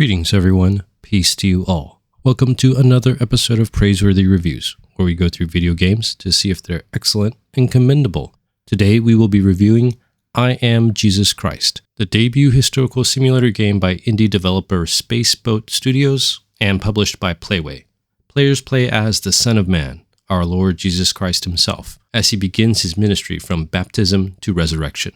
Greetings everyone, peace to you all. Welcome to another episode of Praiseworthy Reviews, where we go through video games to see if they're excellent and commendable. Today we will be reviewing iamjesuschrist, the debut historical simulator game by indie developer Spaceboat Studios and published by Playway. Players play as the Son of Man, our Lord Jesus Christ himself, as he begins his ministry from baptism to resurrection.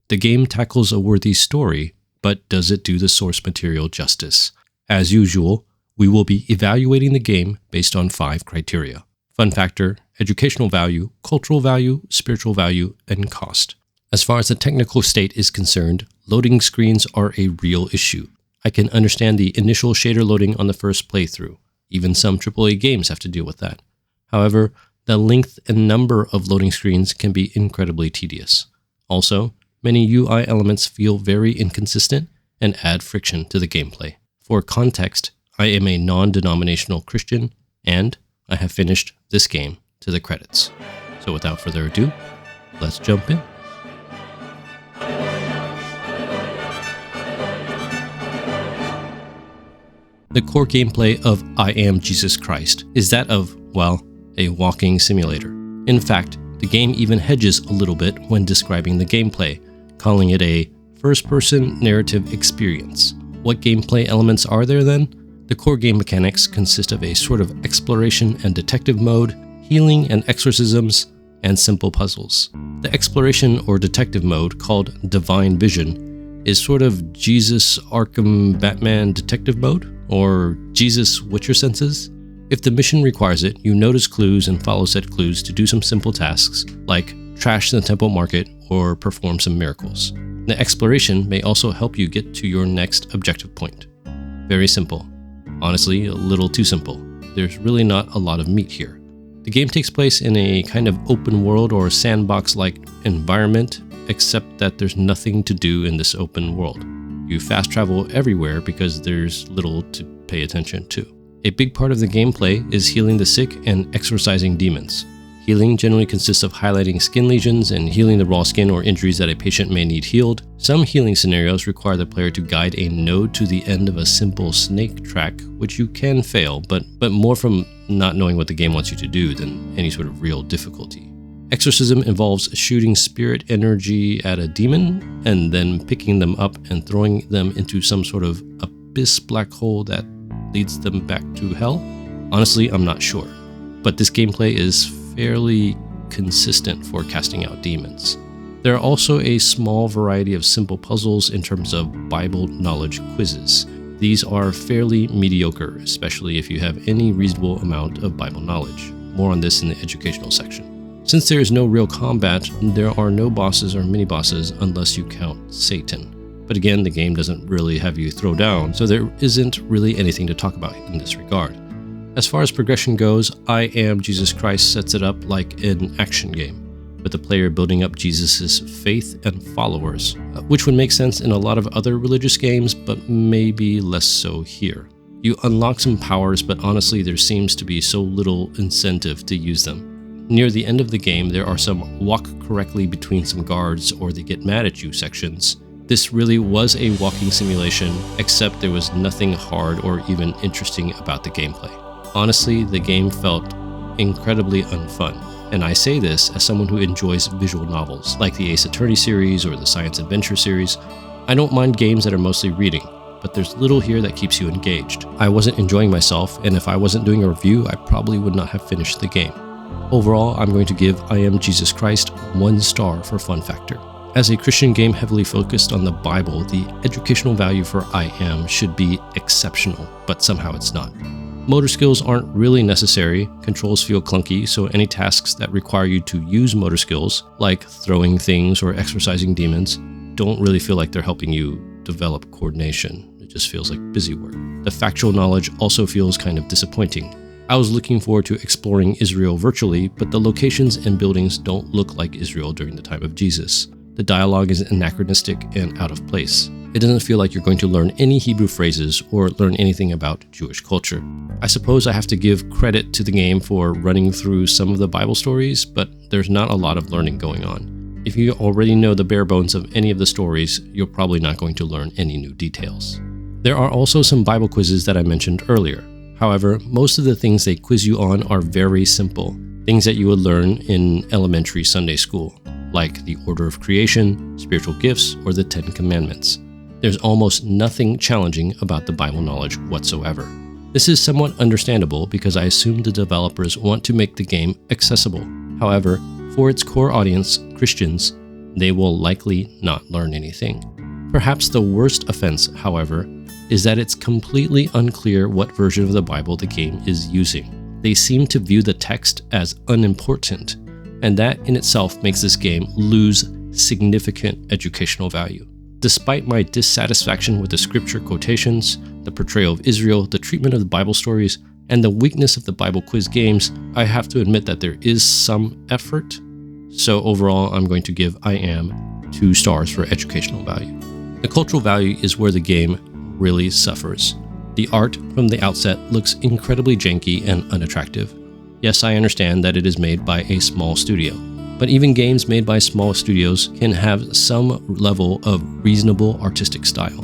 The game tackles a worthy story, but does it do the source material justice? As usual, we will be evaluating the game based on 5 criteria: fun factor, educational value, cultural value, spiritual value, and cost. As far as the technical state is concerned, loading screens are a real issue. I can understand the initial shader loading on the first playthrough. Even some AAA games have to deal with that. However, the length and number of loading screens can be incredibly tedious. Also, many UI elements feel very inconsistent and add friction to the gameplay. For context, I am a non-denominational Christian, and I have finished this game to the credits. So without further ado, let's jump in. The core gameplay of iamjesuschrist is that of, well, a walking simulator. In fact, the game even hedges a little bit when describing the gameplay, calling it a first-person narrative experience. What gameplay elements are there then? The core game mechanics consist of a sort of exploration and detective mode, healing and exorcisms, and simple puzzles. The exploration or detective mode, called Divine Vision, is sort of Jesus Arkham Batman detective mode, or Jesus Witcher senses. If the mission requires it, you notice clues and follow said clues to do some simple tasks, like trash the temple market or perform some miracles. The exploration may also help you get to your next objective point. Very simple. Honestly, a little too simple. There's really not a lot of meat here. The game takes place in a kind of open world or sandbox-like environment, except that there's nothing to do in this open world. You fast travel everywhere because there's little to pay attention to. A big part of the gameplay is healing the sick and exorcising demons. Healing generally consists of highlighting skin lesions and healing the raw skin or injuries that a patient may need healed. Some healing scenarios require the player to guide a node to the end of a simple snake track, which you can fail, but more from not knowing what the game wants you to do than any sort of real difficulty. Exorcism involves shooting spirit energy at a demon and then picking them up and throwing them into some sort of abyss black hole that leads them back to hell? Honestly, I'm not sure, but this gameplay is fairly consistent for casting out demons. There are also a small variety of simple puzzles in terms of Bible knowledge quizzes. These are fairly mediocre, especially if you have any reasonable amount of Bible knowledge. More on this in the educational section. Since there is no real combat, there are no bosses or mini-bosses unless you count Satan. But again, the game doesn't really have you throw down, so there isn't really anything to talk about in this regard. As far as progression goes, iamjesuschrist sets it up like an action game, with the player building up Jesus' faith and followers, which would make sense in a lot of other religious games, but maybe less so here. You unlock some powers, but honestly there seems to be so little incentive to use them. Near the end of the game, there are some walk correctly between some guards or they get mad at you sections. This really was a walking simulation, except there was nothing hard or even interesting about the gameplay. Honestly, the game felt incredibly unfun, and I say this as someone who enjoys visual novels, like the Ace Attorney series or the Science Adventure series. I don't mind games that are mostly reading, but there's little here that keeps you engaged. I wasn't enjoying myself, and if I wasn't doing a review, I probably would not have finished the game. Overall, I'm going to give iamjesuschrist 1 star for fun factor. As a Christian game heavily focused on the Bible, the educational value for IAM should be exceptional, but somehow it's not. Motor skills aren't really necessary, controls feel clunky, so any tasks that require you to use motor skills, like throwing things or exorcising demons, don't really feel like they're helping you develop coordination. It just feels like busy work. The factual knowledge also feels kind of disappointing. I was looking forward to exploring Israel virtually, but the locations and buildings don't look like Israel during the time of Jesus. The dialogue is anachronistic and out of place. It doesn't feel like you're going to learn any Hebrew phrases or learn anything about Jewish culture. I suppose I have to give credit to the game for running through some of the Bible stories, but there's not a lot of learning going on. If you already know the bare bones of any of the stories, you're probably not going to learn any new details. There are also some Bible quizzes that I mentioned earlier. However, most of the things they quiz you on are very simple, things that you would learn in elementary Sunday school, like the order of creation, spiritual gifts, or the 10 Commandments. There's almost nothing challenging about the Bible knowledge whatsoever. This is somewhat understandable because I assume the developers want to make the game accessible. However, for its core audience, Christians, they will likely not learn anything. Perhaps the worst offense, however, is that it's completely unclear what version of the Bible the game is using. They seem to view the text as unimportant, and that in itself makes this game lose significant educational value. Despite my dissatisfaction with the scripture quotations, the portrayal of Israel, the treatment of the Bible stories, and the weakness of the Bible quiz games, I have to admit that there is some effort. So overall, I'm going to give I Am 2 stars for educational value. The cultural value is where the game really suffers. The art from the outset looks incredibly janky and unattractive. Yes, I understand that it is made by a small studio, but even games made by small studios can have some level of reasonable artistic style,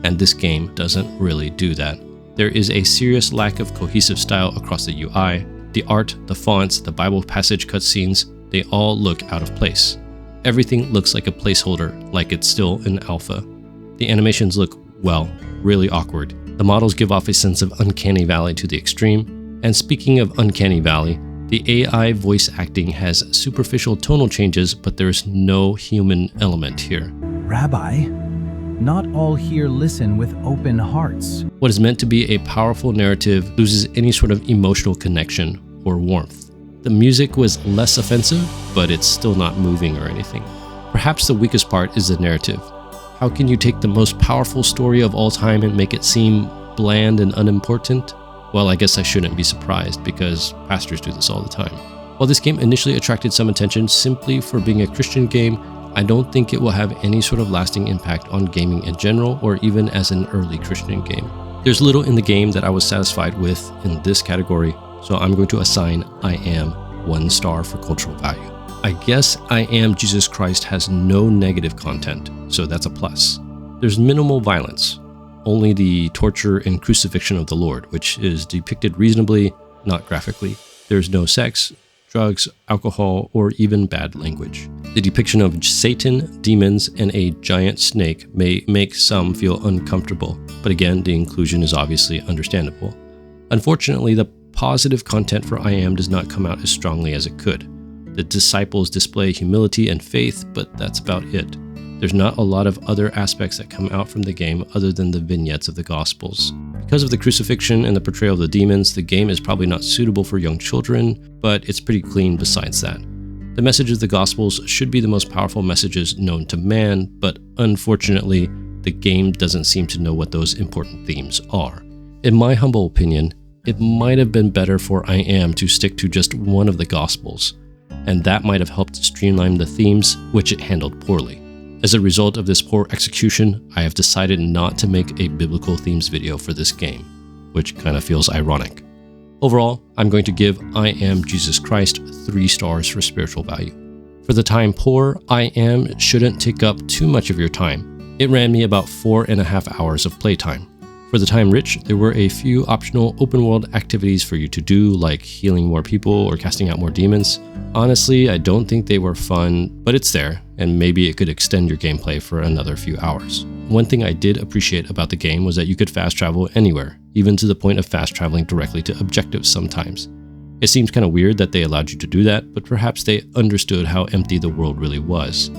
and this game doesn't really do that. There is a serious lack of cohesive style across the UI. The art, the fonts, the Bible passage cutscenes, they all look out of place. Everything looks like a placeholder, like it's still in alpha. The animations look, well, really awkward. The models give off a sense of uncanny valley to the extreme. And speaking of uncanny valley, the AI voice acting has superficial tonal changes, but there's no human element here. Rabbi, not all here listen with open hearts. What is meant to be a powerful narrative loses any sort of emotional connection or warmth. The music was less offensive, but it's still not moving or anything. Perhaps the weakest part is the narrative. How can you take the most powerful story of all time and make it seem bland and unimportant? Well, I guess I shouldn't be surprised because pastors do this all the time. While this game initially attracted some attention simply for being a Christian game, I don't think it will have any sort of lasting impact on gaming in general or even as an early Christian game. There's little in the game that I was satisfied with in this category, so I'm going to assign I Am 1 star for cultural value. I guess I Am Jesus Christ has no negative content, so that's a plus. There's minimal violence, only the torture and crucifixion of the Lord, which is depicted reasonably, not graphically. There's no sex, drugs, alcohol, or even bad language. The depiction of Satan, demons, and a giant snake may make some feel uncomfortable, but again, the inclusion is obviously understandable. Unfortunately, the positive content for I Am does not come out as strongly as it could. The disciples display humility and faith, but that's about it. There's not a lot of other aspects that come out from the game other than the vignettes of the Gospels. Because of the crucifixion and the portrayal of the demons, the game is probably not suitable for young children, but it's pretty clean besides that. The message of the Gospels should be the most powerful messages known to man, but unfortunately, the game doesn't seem to know what those important themes are. In my humble opinion, it might have been better for I Am to stick to just one of the Gospels, and that might have helped streamline the themes, which it handled poorly. As a result of this poor execution, I have decided not to make a biblical themes video for this game, which kind of feels ironic. Overall, I'm going to give I Am Jesus Christ 3 stars for spiritual value. For the time poor, I Am shouldn't take up too much of your time. It ran me about 4.5 hours of playtime. For the time rich, there were a few optional open world activities for you to do, like healing more people or casting out more demons. Honestly, I don't think they were fun, but it's there, and maybe it could extend your gameplay for another few hours. One thing I did appreciate about the game was that you could fast travel anywhere, even to the point of fast traveling directly to objectives sometimes. It seems kind of weird that they allowed you to do that, but perhaps they understood how empty the world really was.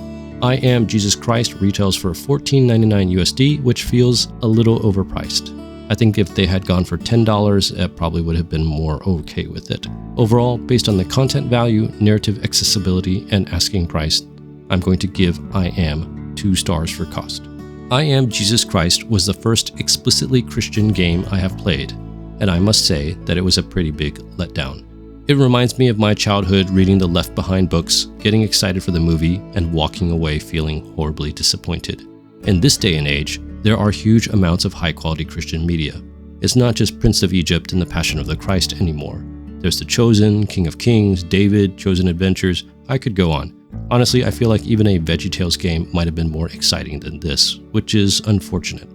I Am Jesus Christ retails for $14.99 USD, which feels a little overpriced. I think if they had gone for $10, it probably would have been more okay with it. Overall, based on the content value, narrative accessibility, and asking price, I'm going to give I Am 2 stars for cost. I Am Jesus Christ was the first explicitly Christian game I have played, and I must say that it was a pretty big letdown. It reminds me of my childhood reading the Left Behind books, getting excited for the movie, and walking away feeling horribly disappointed. In this day and age, there are huge amounts of high-quality Christian media. It's not just Prince of Egypt and the Passion of the Christ anymore. There's The Chosen, King of Kings, David, Chosen Adventures. I could go on. Honestly, I feel like even a VeggieTales game might have been more exciting than this, which is unfortunate.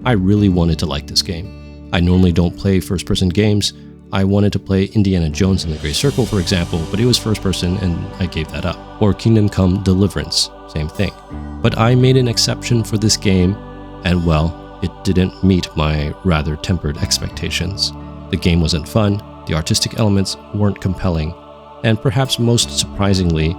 I really wanted to like this game. I normally don't play first-person games. I wanted to play Indiana Jones and the Great Circle, for example, but it was first-person and I gave that up. Or Kingdom Come Deliverance, same thing. But I made an exception for this game, and well, it didn't meet my rather tempered expectations. The game wasn't fun, the artistic elements weren't compelling, and perhaps most surprisingly,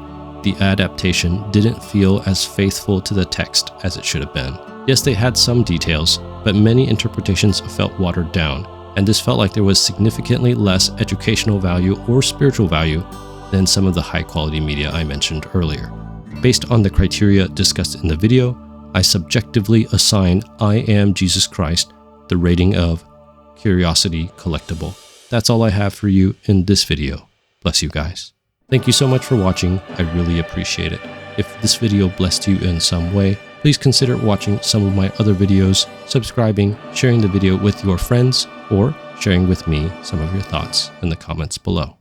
the adaptation didn't feel as faithful to the text as it should have been. Yes, they had some details, but many interpretations felt watered down, and this felt like there was significantly less educational value or spiritual value than some of the high-quality media I mentioned earlier. Based on the criteria discussed in the video, I subjectively assigned I Am Jesus Christ the rating of Curiosity Collectible. That's all I have for you in this video. Bless you guys. Thank you so much for watching. I really appreciate it. If this video blessed you in some way, please consider watching some of my other videos, subscribing, sharing the video with your friends, or sharing with me some of your thoughts in the comments below.